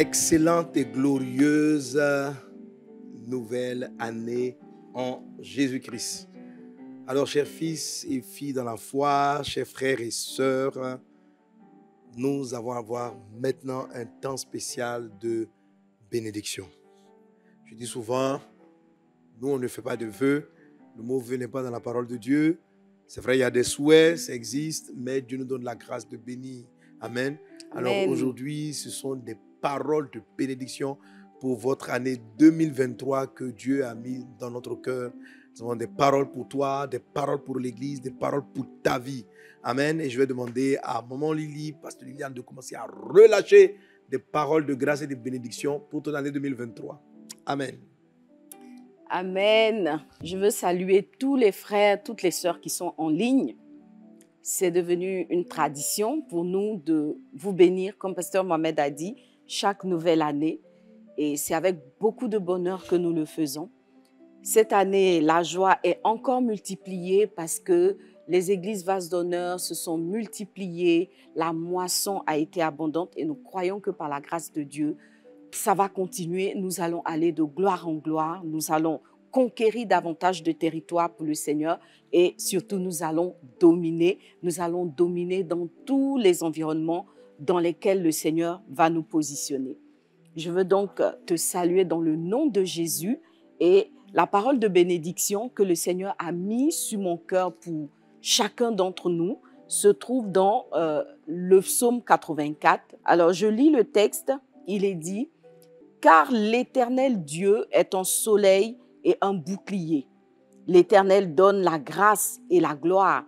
Excellente et glorieuse nouvelle année en Jésus-Christ. Alors, chers fils et filles dans la foi, chers frères et sœurs, nous allons avoir maintenant un temps spécial de bénédiction. Je dis souvent, nous on ne fait pas de vœux, le mot vœu n'est pas dans la parole de Dieu. C'est vrai, il y a des souhaits, ça existe, mais Dieu nous donne la grâce de bénir. Amen. Alors aujourd'hui, ce sont des paroles de bénédiction pour votre année 2023 que Dieu a mis dans notre cœur. Nous avons des paroles pour toi, des paroles pour l'Église, des paroles pour ta vie. Amen. Et je vais demander à Maman Lily, Pasteur Liliane, de commencer à relâcher des paroles de grâce et de bénédiction pour ton année 2023. Amen. Amen. Je veux saluer tous les frères, toutes les sœurs qui sont en ligne. C'est devenu une tradition pour nous de vous bénir, comme Pasteur Mohamed a dit, chaque nouvelle année. Et c'est avec beaucoup de bonheur que nous le faisons. Cette année, la joie est encore multipliée parce que les églises vases d'honneur se sont multipliées, la moisson a été abondante et nous croyons que par la grâce de Dieu, ça va continuer. Nous allons aller de gloire en gloire, nous allons conquérir davantage de territoires pour le Seigneur et surtout nous allons dominer dans tous les environnements dans lesquels le Seigneur va nous positionner. Je veux donc te saluer dans le nom de Jésus et la parole de bénédiction que le Seigneur a mis sur mon cœur pour chacun d'entre nous se trouve dans le psaume 84. Alors je lis le texte, il est dit « Car l'Éternel Dieu est un soleil et un bouclier. L'Éternel donne la grâce et la gloire.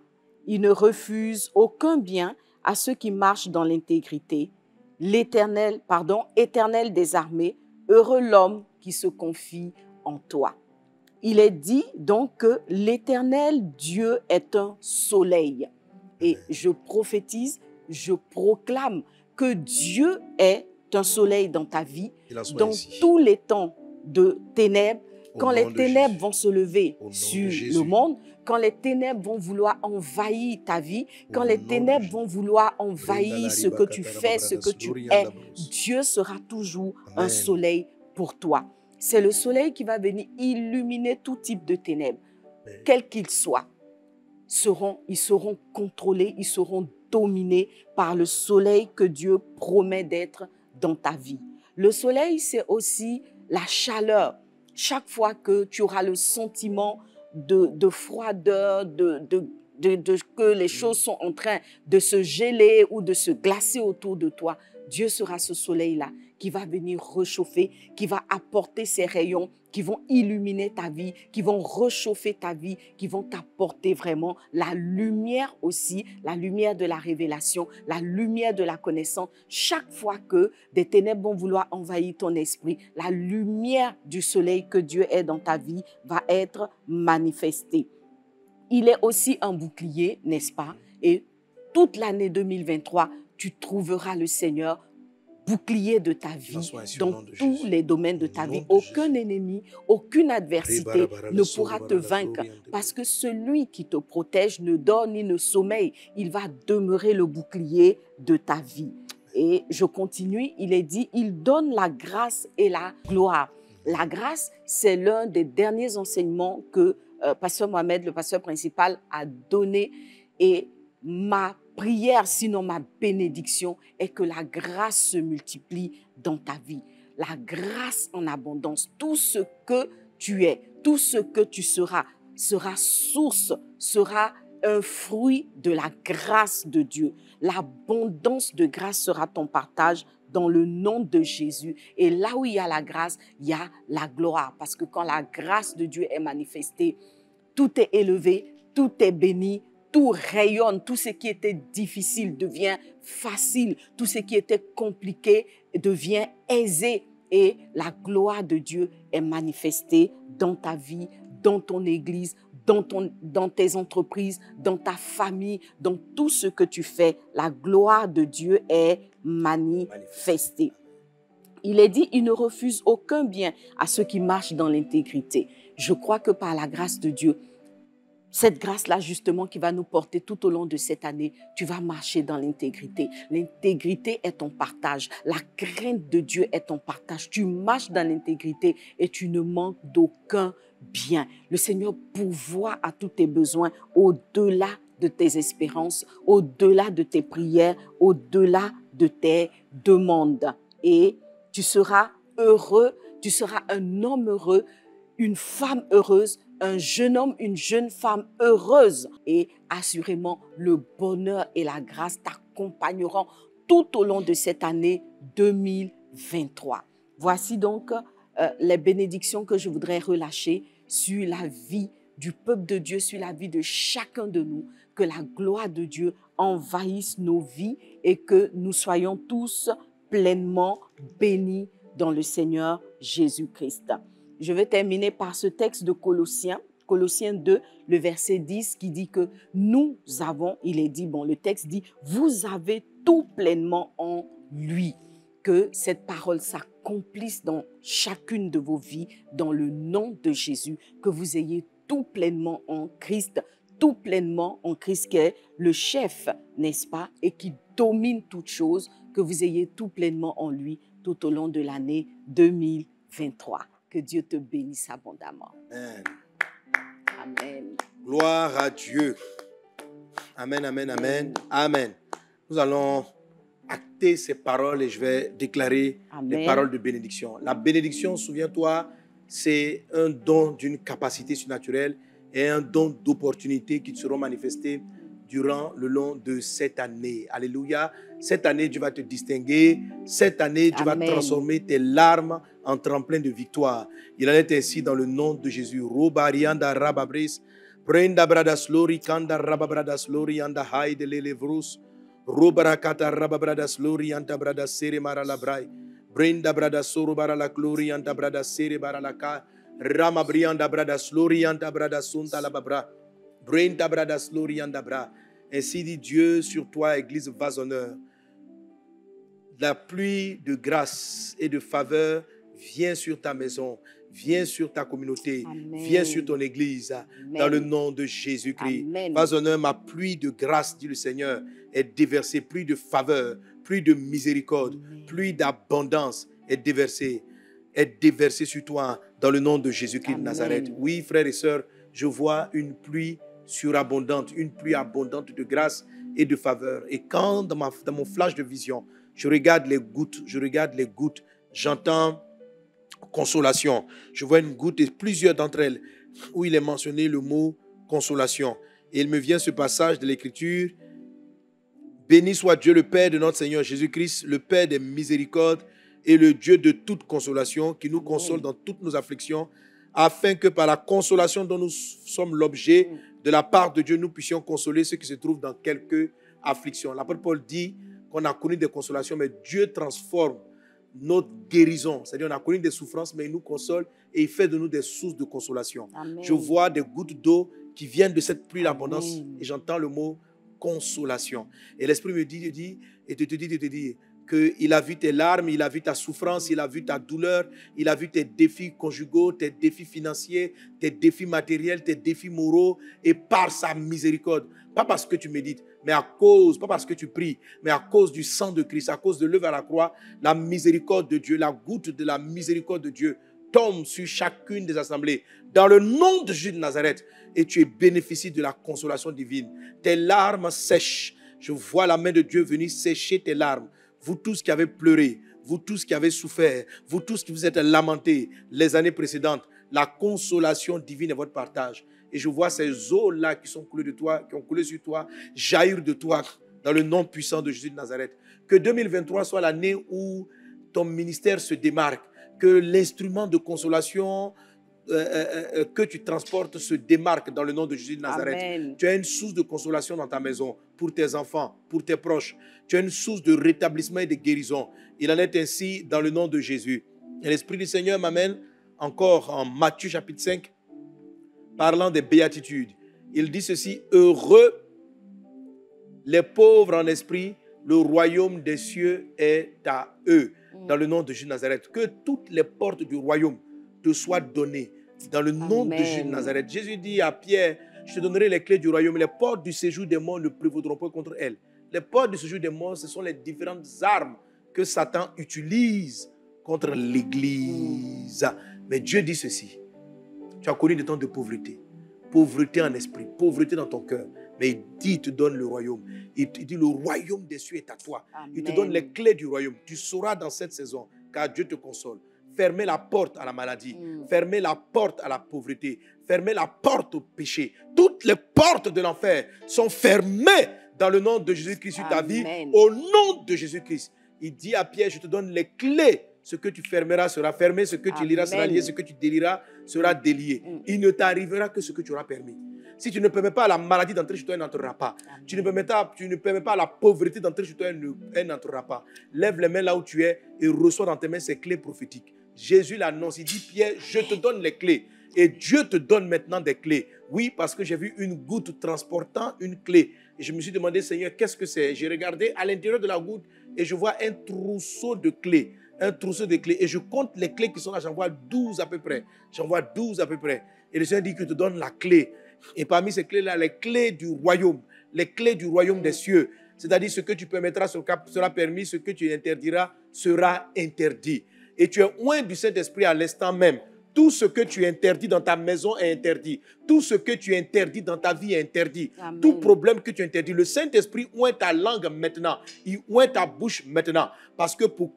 Il ne refuse aucun bien à ceux qui marchent dans l'intégrité. Éternel des armées, heureux l'homme qui se confie en toi. » Il est dit donc que l'Éternel Dieu est un soleil. Et je prophétise, je proclame que Dieu est un soleil dans ta vie, dans tous les temps de ténèbres, quand les ténèbres vont se lever sur le monde, quand les ténèbres vont vouloir envahir ta vie, quand les ténèbres vont vouloir envahir ce que tu fais, ce que tu es, Dieu sera toujours un soleil pour toi. C'est le soleil qui va venir illuminer tout type de ténèbres, quels qu'ils soient. Ils seront contrôlés, ils seront dominés par le soleil que Dieu promet d'être dans ta vie. Le soleil, c'est aussi la chaleur. Chaque fois que tu auras le sentiment de froideur, que les choses sont en train de se geler ou de se glacer autour de toi, Dieu sera ce soleil-là qui va venir réchauffer, qui va apporter ses rayons, qui vont illuminer ta vie, qui vont réchauffer ta vie, qui vont t'apporter vraiment la lumière aussi, la lumière de la révélation, la lumière de la connaissance. Chaque fois que des ténèbres vont vouloir envahir ton esprit, la lumière du soleil que Dieu est dans ta vie va être manifestée. Il est aussi un bouclier, n'est-ce pas? Et toute l'année 2023, tu trouveras le Seigneur bouclier de ta vie, dans tous les domaines de ta vie. Aucun ennemi, aucune adversité ne pourra te vaincre parce que celui qui te protège ne dort ni ne sommeille. Il va demeurer le bouclier de ta vie. Et je continue, il est dit, il donne la grâce et la gloire. La grâce, c'est l'un des derniers enseignements que Pasteur Mohamed, le pasteur principal, a donné et ma prière, sinon ma bénédiction, est que la grâce se multiplie dans ta vie. La grâce en abondance. Tout ce que tu es, tout ce que tu seras, sera source, sera un fruit de la grâce de Dieu. L'abondance de grâce sera ton partage dans le nom de Jésus. Et là où il y a la grâce, il y a la gloire. Parce que quand la grâce de Dieu est manifestée, tout est élevé, tout est béni, tout rayonne, tout ce qui était difficile devient facile, tout ce qui était compliqué devient aisé et la gloire de Dieu est manifestée dans ta vie, dans ton église, dans tes entreprises, dans ta famille, dans tout ce que tu fais. La gloire de Dieu est manifestée. Il est dit, il ne refuse aucun bien à ceux qui marchent dans l'intégrité. Je crois que par la grâce de Dieu, cette grâce-là, justement, qui va nous porter tout au long de cette année, tu vas marcher dans l'intégrité. L'intégrité est ton partage. La crainte de Dieu est ton partage. Tu marches dans l'intégrité et tu ne manques d'aucun bien. Le Seigneur pourvoit à tous tes besoins au-delà de tes espérances, au-delà de tes prières, au-delà de tes demandes. Et tu seras heureux, tu seras un homme heureux, une femme heureuse, un jeune homme, une jeune femme heureuse. Et assurément, le bonheur et la grâce t'accompagneront tout au long de cette année 2023. Voici donc les bénédictions que je voudrais relâcher sur la vie du peuple de Dieu, sur la vie de chacun de nous. Que la gloire de Dieu envahisse nos vies et que nous soyons tous pleinement bénis dans le Seigneur Jésus-Christ. Je vais terminer par ce texte de Colossiens 2, le verset 10 qui dit que nous avons, il est dit, le texte dit, vous avez tout pleinement en lui. Que cette parole s'accomplisse dans chacune de vos vies, dans le nom de Jésus, que vous ayez tout pleinement en Christ, tout pleinement en Christ qui est le chef, n'est-ce pas, et qui domine toutes choses, que vous ayez tout pleinement en lui tout au long de l'année 2023. Que Dieu te bénisse abondamment. Amen. Amen. Gloire à Dieu. Amen, amen, amen, amen. Nous allons acter ces paroles et je vais déclarer les paroles de bénédiction. La bénédiction, souviens-toi, c'est un don d'une capacité surnaturelle et un don d'opportunité qui te seront manifestés durant le long de cette année. Alléluia. Cette année, Dieu va te distinguer. Cette année, Dieu va transformer tes larmes en tremplin de victoire. Il en est ainsi dans le nom de Jésus. Robarianda rababris, prenda bradas lori kanda rababradas lori anda haide lelevrus, robarakata rababradas lori anda bradas sere maralabrai, brenda bradas soro barala glori anda bradas sere baralaka, rama brianda bradas lori anda bradas sunta lababra, brenda bradas lori anda bra. Ainsi dit Dieu sur toi, Église Vase Honneur. La pluie de grâce et de faveur vient sur ta maison, vient sur ta communauté, vient sur ton église, dans le nom de Jésus-Christ. Vase Honneur, ma pluie de grâce, dit le Seigneur, est déversée, pluie de faveur, pluie de miséricorde, pluie d'abondance est déversée sur toi, dans le nom de Jésus-Christ de Nazareth. Oui, frères et sœurs, je vois une pluie surabondante, une pluie abondante de grâce et de faveur. Et quand dans mon flash de vision, je regarde les gouttes, j'entends consolation. Je vois une goutte et plusieurs d'entre elles où il est mentionné le mot consolation. Et il me vient ce passage de l'Écriture. Béni soit Dieu, le Père de notre Seigneur Jésus-Christ, le Père des miséricordes et le Dieu de toute consolation, qui nous console dans toutes nos afflictions, afin que par la consolation dont nous sommes l'objet, de la part de Dieu, nous puissions consoler ceux qui se trouvent dans quelque affliction. L'apôtre Paul dit qu'on a connu des consolations, mais Dieu transforme notre guérison. C'est-à-dire on a connu des souffrances, mais il nous console et il fait de nous des sources de consolation. Amen. Je vois des gouttes d'eau qui viennent de cette pluie d'abondance et j'entends le mot consolation. Et l'Esprit me dit, et te dit qu'il a vu tes larmes, il a vu ta souffrance, il a vu ta douleur, il a vu tes défis conjugaux, tes défis financiers, tes défis matériels, tes défis moraux, et par sa miséricorde, pas parce que tu médites, mais pas parce que tu pries, mais à cause du sang de Christ, à cause de l'œuvre à la croix, la miséricorde de Dieu, la goutte de la miséricorde de Dieu tombe sur chacune des assemblées, dans le nom de Jésus de Nazareth, et tu bénéficies de la consolation divine. Tes larmes sèchent. Je vois la main de Dieu venir sécher tes larmes. Vous tous qui avez pleuré, vous tous qui avez souffert, vous tous qui vous êtes lamentés les années précédentes, la consolation divine est votre partage. Et je vois ces eaux-là qui sont coulées de toi, qui ont coulé sur toi, jaillir de toi dans le nom puissant de Jésus de Nazareth. Que 2023 soit l'année où ton ministère se démarque, que l'instrument de consolation que tu transportes se démarque dans le nom de Jésus de Nazareth. Amen. Tu as une source de consolation dans ta maison, pour tes enfants, pour tes proches. Tu as une source de rétablissement et de guérison. Il en est ainsi dans le nom de Jésus. Et l'Esprit du Seigneur m'amène encore en Matthieu chapitre 5, parlant des béatitudes. Il dit ceci: heureux les pauvres en esprit, le royaume des cieux est à eux. Dans le nom de Jésus de Nazareth. Que toutes les portes du royaume te soient données dans le nom de Jésus de Nazareth. Jésus dit à Pierre, Je te donnerai les clés du royaume. Les portes du séjour des morts ne prévaudront pas contre elles. Les portes du séjour des morts, ce sont les différentes armes que Satan utilise contre l'Église. Mais Dieu dit ceci. Tu as connu des temps de pauvreté. Pauvreté en esprit, pauvreté dans ton cœur. Mais il dit, il te donne le royaume. Il dit, le royaume des cieux est à toi. Amen. Il te donne les clés du royaume. Tu sauras dans cette saison, car Dieu te console. Fermez la porte à la maladie. Fermez la porte à la pauvreté. Fermez la porte au péché. Toutes les portes de l'enfer sont fermées dans le nom de Jésus-Christ sur ta vie. Au nom de Jésus-Christ. Il dit à Pierre, je te donne les clés. Ce que tu fermeras sera fermé. Ce que tu liras sera lié. Ce que tu délieras sera délié. Il ne t'arrivera que ce que tu auras permis. Si tu ne permets pas à la maladie d'entrer chez toi, elle n'entrera pas. Tu ne permets pas à la pauvreté d'entrer chez toi, elle n'entrera pas. Lève les mains là où tu es et reçois dans tes mains ces clés prophétiques. Jésus l'annonce, il dit, Pierre, je te donne les clés. Et Dieu te donne maintenant des clés. Oui, parce que j'ai vu une goutte transportant une clé. Et je me suis demandé, Seigneur, qu'est-ce que c'est? J'ai regardé à l'intérieur de la goutte et je vois un trousseau de clés. Un trousseau de clés. Et je compte les clés qui sont là, j'en vois 12 à peu près. J'en vois 12 à peu près. Et le Seigneur dit qu'il te donne la clé. Et parmi ces clés-là, les clés du royaume. Les clés du royaume des cieux. C'est-à-dire ce que tu permettras sera permis, ce que tu interdiras sera interdit. Et tu es loin du Saint-Esprit à l'instant même. Tout ce que tu interdis dans ta maison est interdit. Tout ce que tu interdis dans ta vie est interdit. Amen. Tout problème que tu interdis. Le Saint-Esprit oint ta langue maintenant. Il oint ta bouche maintenant. Parce que pour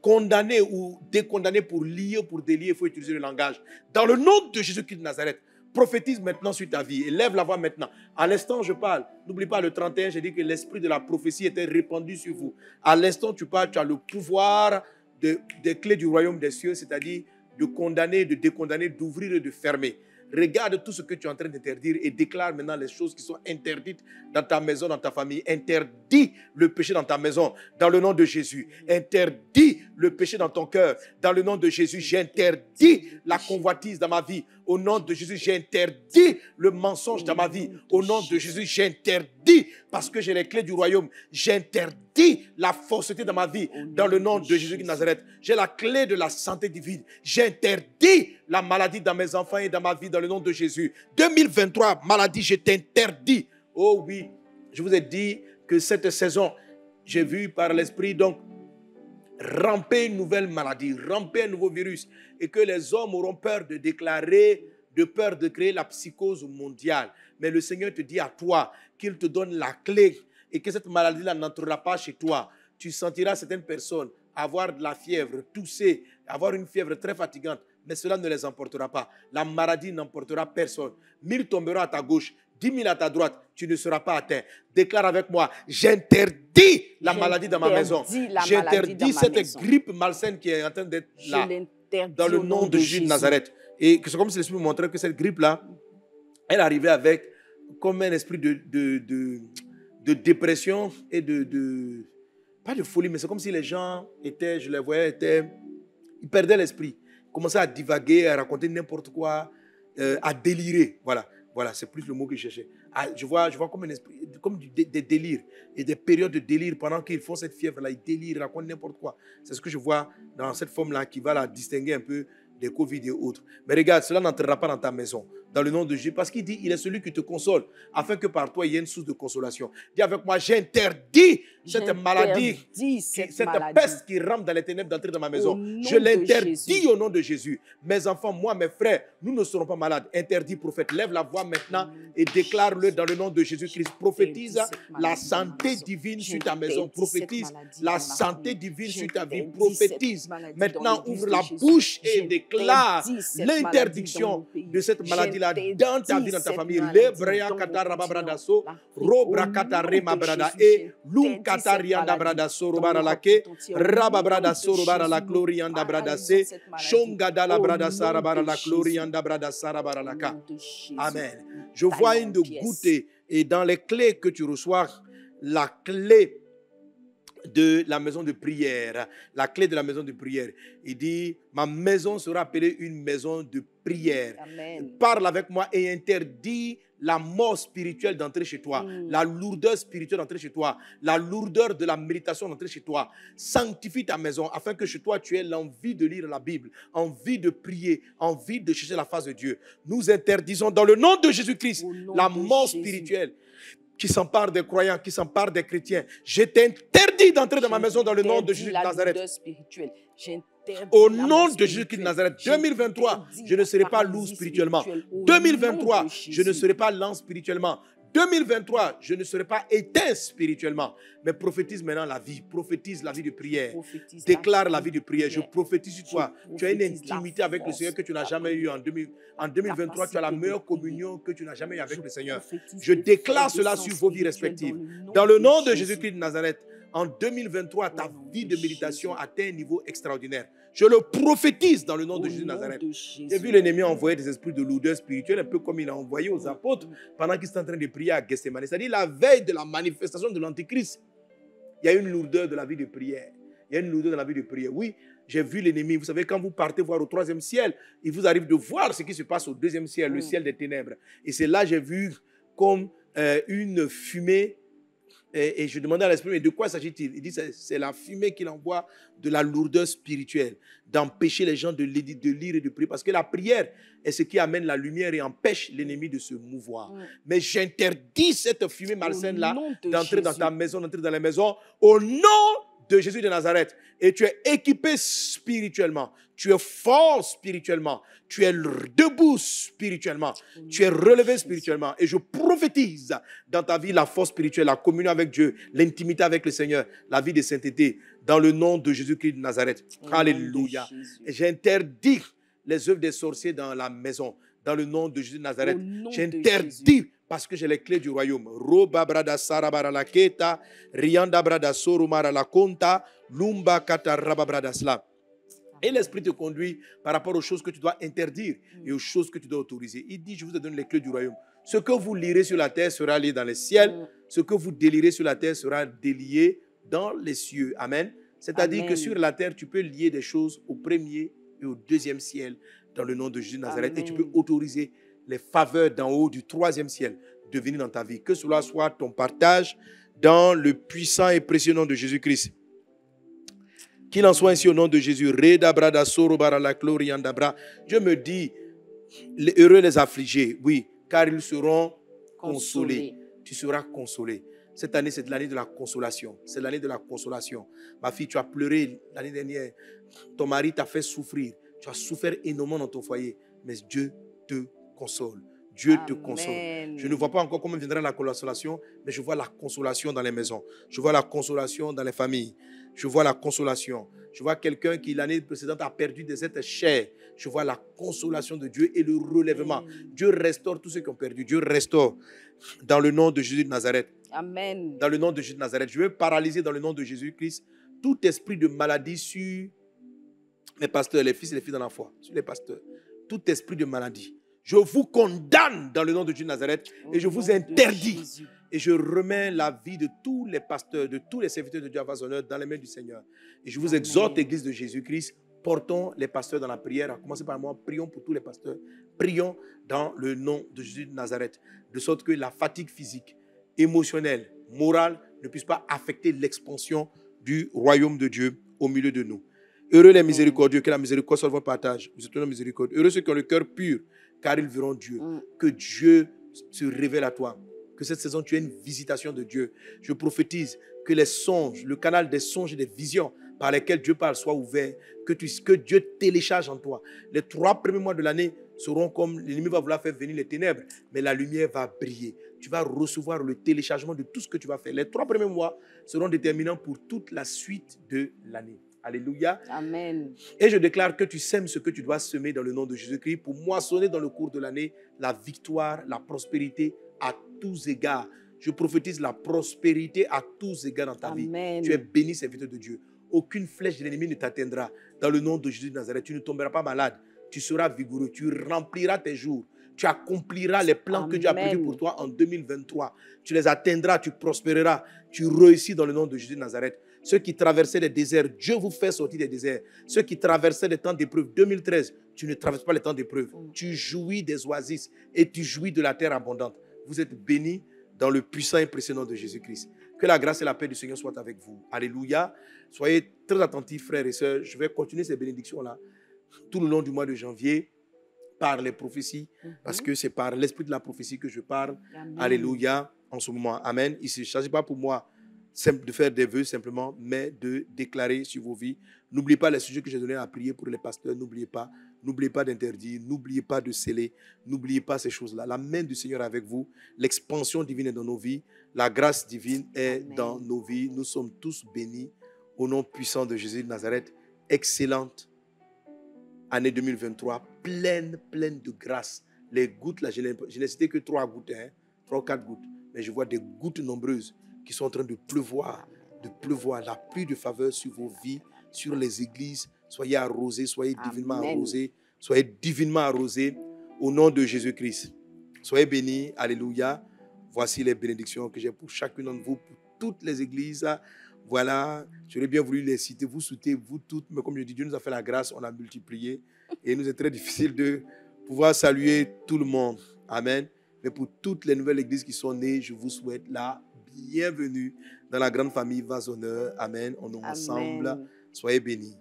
condamner ou décondamner, pour lier, pour délier, il faut utiliser le langage. Dans le nom de Jésus-Christ de Nazareth, prophétise maintenant sur ta vie. Et lève la voix maintenant. À l'instant, je parle. N'oublie pas, le 31, j'ai dit que l'esprit de la prophétie était répandu sur vous. À l'instant, tu parles, tu as le pouvoir des clés du royaume des cieux, c'est-à-dire de condamner, de décondamner, d'ouvrir et de fermer. Regarde tout ce que tu es en train d'interdire et déclare maintenant les choses qui sont interdites dans ta maison, dans ta famille. Interdis le péché dans ta maison, dans le nom de Jésus. Interdis le péché dans ton cœur, dans le nom de Jésus. J'interdis la convoitise dans ma vie. Au nom de Jésus, j'interdis le mensonge dans ma vie. Au nom de Jésus, j'interdis, parce que j'ai les clés du royaume, j'interdis la fausseté dans ma vie. Dans le nom de Jésus de Nazareth, j'ai la clé de la santé divine. J'interdis la maladie dans mes enfants et dans ma vie, dans le nom de Jésus. 2023, maladie, je t'interdis. Oh oui, je vous ai dit que cette saison, j'ai vu par l'Esprit, donc, ramper une nouvelle maladie, ramper un nouveau virus, et que les hommes auront peur de déclarer, de peur de créer la psychose mondiale. Mais le Seigneur te dit à toi qu'il te donne la clé et que cette maladie-là n'entrera pas chez toi. Tu sentiras certaines personnes avoir de la fièvre, tousser, avoir une fièvre très fatigante, mais cela ne les emportera pas. La maladie n'emportera personne. 1000 tomberont à ta gauche, 10 000 à ta droite, tu ne seras pas atteint. Déclare avec moi, j'interdis la maladie dans ma maison. J'interdis cette grippe malsaine qui est en train d'être là, dans le nom de Jésus de Nazareth. Et c'est comme si l'Esprit me montrait que cette grippe-là, elle arrivait avec comme un esprit de dépression et pas de folie, mais c'est comme si les gens étaient, je les voyais, ils perdaient l'esprit. Ils commençaient à divaguer, à raconter n'importe quoi, à délirer. Voilà, c'est plus le mot que je cherchais. Je vois comme un esprit, comme des délires et des périodes de délire pendant qu'ils font cette fièvre-là, ils délirent, ils racontent n'importe quoi. C'est ce que je vois dans cette forme-là qui va la distinguer un peu des Covid et autres. Mais regarde, cela n'entrera pas dans ta maison, dans le nom de Jésus, parce qu'il dit, il est celui qui te console, afin que par toi, il y ait une source de consolation. Dis avec moi, j'interdis cette maladie, cette peste qui rampe dans les ténèbres d'entrer dans ma maison. Je l'interdis au nom de Jésus. Mes enfants, moi, mes frères, nous ne serons pas malades. Interdit, prophète. Lève la voix maintenant et déclare-le dans le nom de Jésus-Christ. Prophétise la santé divine sur ta maison. Prophétise la santé divine sur ta vie. Prophétise. Maintenant, ouvre la bouche et déclare l'interdiction de cette maladie-là dans ta vie, dans ta famille. Lebrea kataraba bradaso, robra katarema brada et lum katarianda bradaso robara lake, raba bradaso robara la glorianda bradase, shongada la bradasa rabara la glorianda bradasa rabara laka. Amen. Je vois une de gouttes et dans les clés que tu reçois, la clé de la maison de prière. La clé de la maison de prière. Il dit, ma maison sera appelée une maison de prière. Amen. Parle avec moi et interdis la mort spirituelle d'entrer chez toi, la lourdeur spirituelle d'entrer chez toi, la lourdeur de la méditation d'entrer chez toi. Sanctifie ta maison afin que chez toi, tu aies l'envie de lire la Bible, envie de prier, envie de chercher la face de Dieu. Nous interdisons dans le nom de Jésus-Christ la mort spirituelle qui s'empare des croyants, qui s'empare des chrétiens. Je t'interdis d'entrer dans ma maison dans le nom de Jésus de Nazareth. Au nom de Jésus-Christ de Nazareth, 2023, je ne serai pas lourd spirituellement. 2023, je ne serai pas lent spirituellement. 2023, je ne serai pas éteint spirituellement. Mais prophétise maintenant la vie. Prophétise la vie de prière. Déclare la vie de prière. Je prophétise sur toi. Tu as une intimité avec le Seigneur que tu n'as jamais eue en 2023. Tu as la meilleure communion que tu n'as jamais eue avec le Seigneur. Je déclare cela sur vos vies respectives. Dans le nom de Jésus-Christ de Nazareth, en 2023, ta vie de méditation atteint un niveau extraordinaire. Je le prophétise dans le nom de Jésus de Nazareth. J'ai vu l'ennemi envoyer des esprits de lourdeur spirituelle, un peu comme il a envoyé aux apôtres pendant qu'ils étaient en train de prier à Gethsemane. C'est-à-dire la veille de la manifestation de l'Antichrist. Il y a une lourdeur de la vie de prière. Il y a une lourdeur de la vie de prière. Oui, j'ai vu l'ennemi. Vous savez, quand vous partez voir au 3e ciel, il vous arrive de voir ce qui se passe au 2e ciel, le ciel des ténèbres. Et c'est là que j'ai vu comme une fumée. Et je demandais à l'esprit, mais de quoi s'agit-il? Il dit, c'est la fumée qu'il envoie de la lourdeur spirituelle, d'empêcher les gens de lire et de prier. Parce que la prière est ce qui amène la lumière et empêche l'ennemi de se mouvoir. Mais j'interdis cette fumée malsaine-là d'entrer dans ta maison, d'entrer dans les maisons, au nom de Jésus de Nazareth. Et tu es équipé spirituellement. Tu es fort spirituellement. Tu es debout spirituellement. Tu es relevé spirituellement. Et je prophétise dans ta vie la force spirituelle, la communion avec Dieu, l'intimité avec le Seigneur, la vie de sainteté, dans le nom de Jésus-Christ de Nazareth. Alléluia. Et j'interdis les œuvres des sorciers dans la maison, dans le nom de Jésus de Nazareth. J'interdis parce que j'ai les clés du royaume. Roba brada sarabara la keta, rianda brada sorumara la konta, lumba kata rababrada sla. Et l'Esprit te conduit par rapport aux choses que tu dois interdire et aux choses que tu dois autoriser. Il dit, je vous donne les clés du royaume. Ce que vous lirez sur la terre sera lié dans les ciels. Ce que vous délirez sur la terre sera délié dans les cieux. Amen. C'est-à-dire que sur la terre, tu peux lier des choses au 1er et au 2e ciel dans le nom de Jésus de Nazareth. Amen. Et tu peux autoriser les faveurs d'en haut du 3e ciel de venir dans ta vie. Que cela soit ton partage dans le puissant et précieux nom de Jésus-Christ. Qu'il en soit ainsi au nom de Jésus. Je me dis, heureux les affligés, oui, car ils seront consolés. Tu seras consolé. Cette année, c'est l'année de la consolation. C'est l'année de la consolation. Ma fille, tu as pleuré l'année dernière. Ton mari t'a fait souffrir. Tu as souffert énormément dans ton foyer. Mais Dieu te console. Dieu te console. Je ne vois pas encore comment viendra la consolation, mais je vois la consolation dans les maisons. Je vois la consolation dans les familles. Je vois la consolation. Je vois quelqu'un qui l'année précédente a perdu des êtres chers. Je vois la consolation de Dieu et le relèvement. Dieu restaure tous ceux qui ont perdu. Dieu restaure dans le nom de Jésus de Nazareth. Amen. Dans le nom de Jésus de Nazareth. Je veux paralyser dans le nom de Jésus-Christ tout esprit de maladie sur les pasteurs, les fils et les filles dans la foi, sur les pasteurs. Tout esprit de maladie. Je vous condamne dans le nom de Jésus de Nazareth et je vous interdis. Et je remets la vie de tous les pasteurs, de tous les serviteurs de Dieu à vos honneurs dans les mains du Seigneur. Et je vous exhorte, Église de Jésus-Christ, portons les pasteurs dans la prière. À commencer par moi, prions pour tous les pasteurs. Prions dans le nom de Jésus de Nazareth. De sorte que la fatigue physique, émotionnelle, morale ne puisse pas affecter l'expansion du royaume de Dieu au milieu de nous. Heureux les miséricordieux, que la miséricorde soit votre partage. Vous êtes un miséricorde. Heureux ceux qui ont le cœur pur, car ils verront Dieu. Que Dieu se révèle à toi. Que cette saison, tu aies une visitation de Dieu. Je prophétise que les songes, le canal des songes et des visions par lesquels Dieu parle soit ouvert. Que Dieu télécharge en toi. Les 3 premiers mois de l'année seront comme l'ennemi va vouloir faire venir les ténèbres, mais la lumière va briller. Tu vas recevoir le téléchargement de tout ce que tu vas faire. Les 3 premiers mois seront déterminants pour toute la suite de l'année. Alléluia. Amen. Et je déclare que tu sèmes ce que tu dois semer dans le nom de Jésus-Christ pour moissonner dans le cours de l'année la victoire, la prospérité à tous égards. Je prophétise la prospérité à tous égards dans ta vie. Tu es béni, serviteur de Dieu. Aucune flèche de l'ennemi ne t'atteindra. Dans le nom de Jésus de Nazareth, tu ne tomberas pas malade. Tu seras vigoureux. Tu rempliras tes jours. Tu accompliras les plans que Dieu a prévus pour toi en 2023. Tu les atteindras, tu prospéreras. Tu réussis dans le nom de Jésus de Nazareth. Ceux qui traversaient les déserts, Dieu vous fait sortir des déserts. Ceux qui traversaient les temps d'épreuve, 2013, tu ne traverses pas les temps d'épreuve. Tu jouis des oasis et tu jouis de la terre abondante. Vous êtes bénis dans le puissant et précieux nom de Jésus-Christ. Que la grâce et la paix du Seigneur soient avec vous. Alléluia. Soyez très attentifs, frères et sœurs. Je vais continuer ces bénédictions-là tout le long du mois de janvier par les prophéties, parce que c'est par l'esprit de la prophétie que je parle. Amen. Alléluia. En ce moment. Amen. Il ne s'agit pas pour moi de faire des vœux simplement, mais de déclarer sur vos vies. N'oubliez pas les sujets que j'ai donnés à prier pour les pasteurs. N'oubliez pas. N'oubliez pas d'interdire. N'oubliez pas de sceller. N'oubliez pas ces choses-là. La main du Seigneur est avec vous. L'expansion divine est dans nos vies. La grâce divine est Amen. dans nos vies. Nous sommes tous bénis au nom puissant de Jésus de Nazareth. Excellente année 2023, pleine de grâce. Les gouttes, là, je n'ai cité que 3 gouttes, 3 ou 4 gouttes. Mais je vois des gouttes nombreuses qui sont en train de pleuvoir. La pluie de faveur sur vos vies, sur les églises. Soyez arrosés, soyez divinement Amen. arrosés. Soyez divinement arrosés au nom de Jésus-Christ. Soyez bénis. Alléluia. Voici les bénédictions que j'ai pour chacune d'entre vous, pour toutes les églises. Voilà, j'aurais bien voulu les citer, vous souhaitez, vous toutes, mais comme je dis, Dieu nous a fait la grâce, on a multiplié, et il nous est très difficile de pouvoir saluer tout le monde. Amen. Mais pour toutes les nouvelles églises qui sont nées, je vous souhaite la bienvenue dans la grande famille Vase Honneur. Amen. On est ensemble. Soyez bénis.